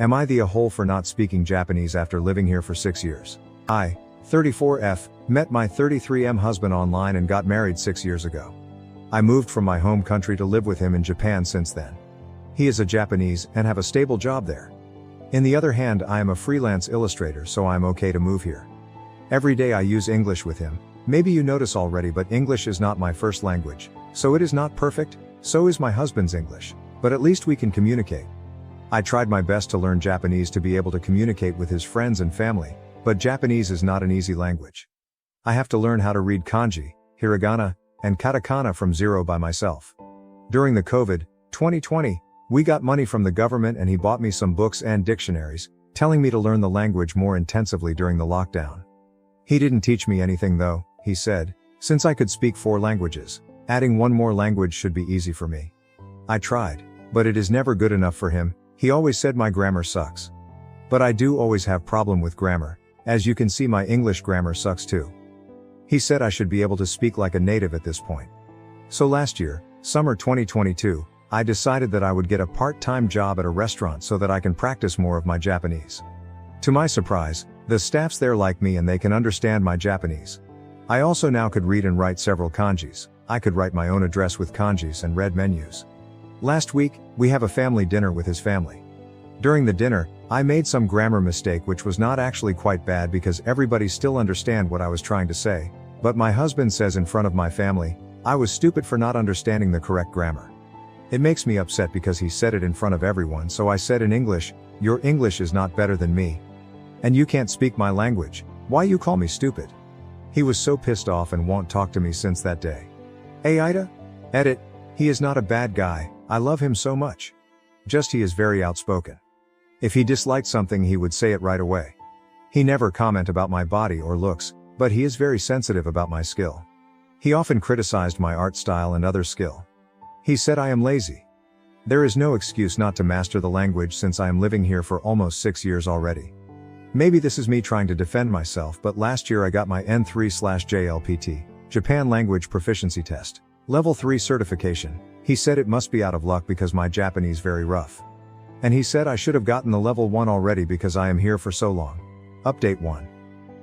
Am I the a-hole for not speaking Japanese after living here for 6 years? I, 34F, met my 33M husband online and got married 6 years ago. I moved from my home country to live with him in Japan since then. He is a Japanese and have a stable job there. In the other hand, I am a freelance illustrator, so I'm okay to move here. Every day I use English with him. Maybe you notice already, but English is not my first language, so it is not perfect. So is my husband's English, but at least we can communicate. I tried my best to learn Japanese to be able to communicate with his friends and family, but Japanese is not an easy language. I have to learn how to read kanji, hiragana, and katakana from zero by myself. During the COVID 2020, we got money from the government and he bought me some books and dictionaries, telling me to learn the language more intensively during the lockdown. He didn't teach me anything though, he said, since I could speak 4 languages, adding one more language should be easy for me. I tried, but it is never good enough for him. He always said my grammar sucks. But I do always have problem with grammar. As you can see, my English grammar sucks too. He said I should be able to speak like a native at this point. So last year, summer 2022, I decided that I would get a part-time job at a restaurant so that I can practice more of my Japanese. To my surprise, the staffs there like me and they can understand my Japanese. I also now could read and write several kanjis. I could write my own address with kanjis and read menus. Last week, we have a family dinner with his family. During the dinner, I made some grammar mistake which was not actually quite bad because everybody still understand what I was trying to say, but my husband says in front of my family, I was stupid for not understanding the correct grammar. It makes me upset because he said it in front of everyone, so I said in English, your English is not better than me. And you can't speak my language, why you call me stupid? He was so pissed off and won't talk to me since that day. AITA? Edit. He is not a bad guy, I love him so much. Just he is very outspoken. If he disliked something he would say it right away. He never comment about my body or looks, but he is very sensitive about my skill. He often criticized my art style and other skill. He said I am lazy. There is no excuse not to master the language since I am living here for almost 6 years already. Maybe this is me trying to defend myself, but last year I got my N3/JLPT, Japan Language Proficiency Test, Level 3 certification. He said it must be out of luck because my Japanese very rough. And he said I should have gotten the level 1 already because I am here for so long. Update 1.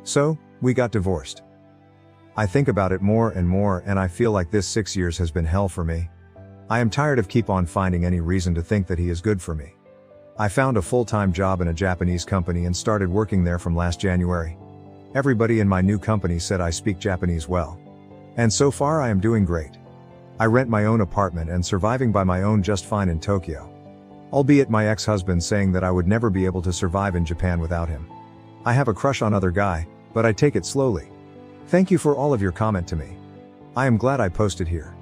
So, we got divorced. I think about it more and I feel like this 6 years has been hell for me. I am tired of keep on finding any reason to think that he is good for me. I found a full-time job in a Japanese company and started working there from last January. Everybody in my new company said I speak Japanese well. And so far I am doing great. I rent my own apartment and surviving by my own just fine in Tokyo. Albeit my ex-husband saying that I would never be able to survive in Japan without him. I have a crush on other guy, but I take it slowly. Thank you for all of your comment to me. I am glad I posted here.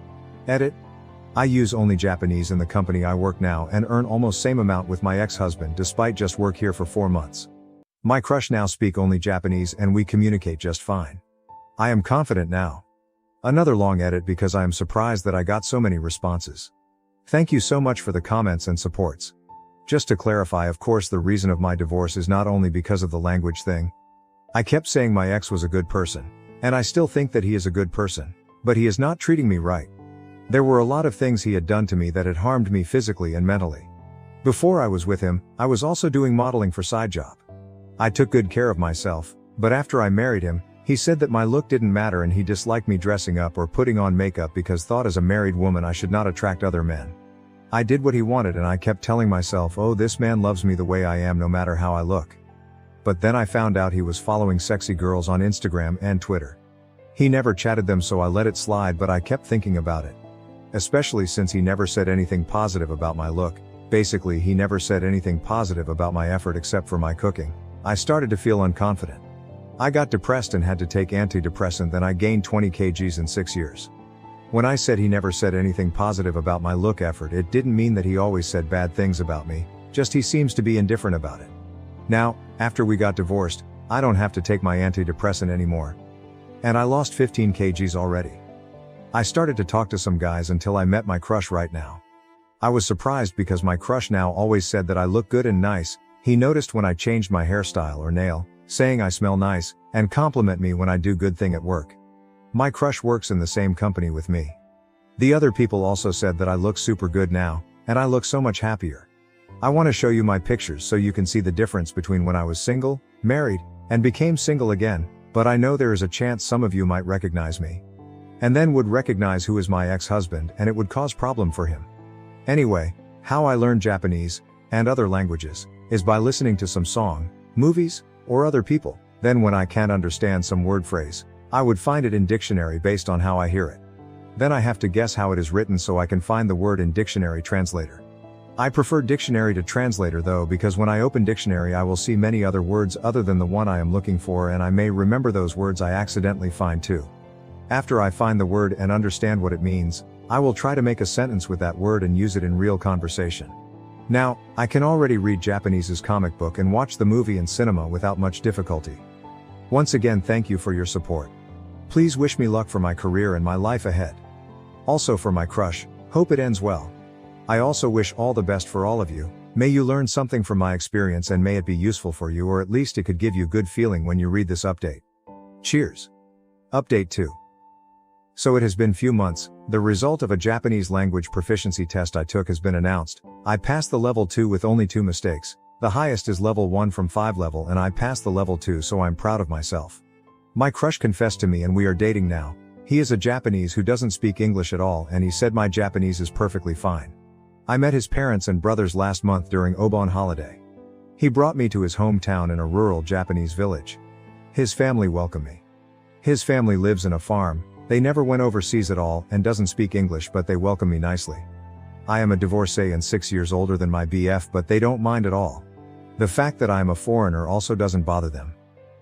Edit. I use only Japanese in the company I work now and earn almost same amount with my ex-husband despite just work here for 4 months. My crush now speak only Japanese and we communicate just fine. I am confident now. Another long edit because I am surprised that I got so many responses. Thank you so much for the comments and supports. Just to clarify, of course the reason of my divorce is not only because of the language thing. I kept saying my ex was a good person, and I still think that he is a good person, but he is not treating me right. There were a lot of things he had done to me that had harmed me physically and mentally. Before I was with him, I was also doing modeling for side job. I took good care of myself, but after I married him, he said that my look didn't matter and he disliked me dressing up or putting on makeup because thought as a married woman I should not attract other men. I did what he wanted and I kept telling myself, oh, this man loves me the way I am no matter how I look. But then I found out he was following sexy girls on Instagram and Twitter. He never chatted them so I let it slide, but I kept thinking about it. Especially since he never said anything positive about my look. Basically he never said anything positive about my effort except for my cooking. I started to feel unconfident. I got depressed and had to take antidepressant, then I gained 20 kgs in 6 years. When I said he never said anything positive about my look effort, it didn't mean that he always said bad things about me, just he seems to be indifferent about it. Now, after we got divorced, I don't have to take my antidepressant anymore. And I lost 15 kgs already. I started to talk to some guys until I met my crush right now. I was surprised because my crush now always said that I look good and nice. He noticed when I changed my hairstyle or nail, saying I smell nice, and compliment me when I do good thing at work. My crush works in the same company with me. The other people also said that I look super good now, and I look so much happier. I want to show you my pictures so you can see the difference between when I was single, married, and became single again, but I know there is a chance some of you might recognize me. And then would recognize who is my ex-husband, and it would cause problem for him. Anyway, how I learned Japanese, and other languages, is by listening to some song, movies, or other people. Then when I can't understand some word phrase, I would find it in dictionary based on how I hear it. Then I have to guess how it is written so I can find the word in dictionary translator. I prefer dictionary to translator though, because when I open dictionary I will see many other words other than the one I am looking for, and I may remember those words I accidentally find too. After I find the word and understand what it means, I will try to make a sentence with that word and use it in real conversation. Now, I can already read Japanese's comic book and watch the movie in cinema without much difficulty. Once again, thank you for your support. Please wish me luck for my career and my life ahead. Also for my crush, hope it ends well. I also wish all the best for all of you. May you learn something from my experience and may it be useful for you, or at least it could give you good feeling when you read this update. Cheers. Update 2. So it has been few months, the result of a Japanese language proficiency test I took has been announced. I passed the level 2 with only 2 mistakes. The highest is level 1 from 5 level, and I passed the level 2, so I'm proud of myself. My crush confessed to me and we are dating now. He is a Japanese who doesn't speak English at all, and he said my Japanese is perfectly fine. I met his parents and brothers last month during Obon holiday. He brought me to his hometown in a rural Japanese village. His family welcomed me. His family lives in a farm. They never went overseas at all and doesn't speak English, but they welcome me nicely. I am a divorcee and 6 years older than my BF, but they don't mind at all. The fact that I am a foreigner also doesn't bother them.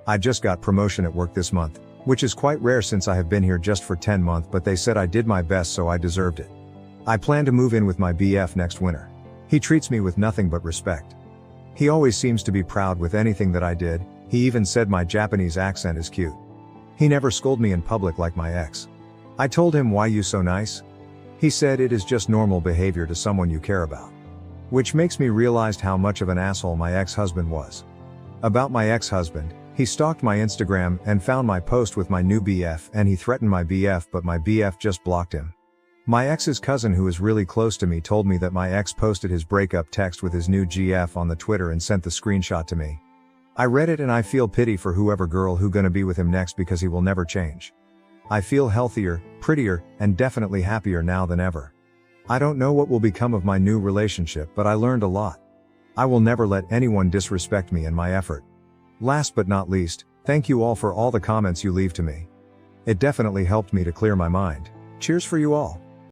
I just got promotion at work this month, which is quite rare since I have been here just for 10 months, but they said I did my best, so I deserved it. I plan to move in with my BF next winter. He treats me with nothing but respect. He always seems to be proud with anything that I did. He even said my Japanese accent is cute. He never scolded me in public like my ex. I told him, why you so nice? He said it is just normal behavior to someone you care about. Which makes me realize how much of an asshole my ex-husband was. About my ex-husband, he stalked my Instagram and found my post with my new BF, and he threatened my BF, but my BF just blocked him. My ex's cousin, who is really close to me, told me that my ex posted his breakup text with his new GF on the Twitter and sent the screenshot to me. I read it and I feel pity for whoever girl who gonna be with him next, because he will never change. I feel healthier, prettier, and definitely happier now than ever. I don't know what will become of my new relationship, but I learned a lot. I will never let anyone disrespect me and my effort. Last but not least, thank you all for all the comments you leave to me. It definitely helped me to clear my mind. Cheers for you all.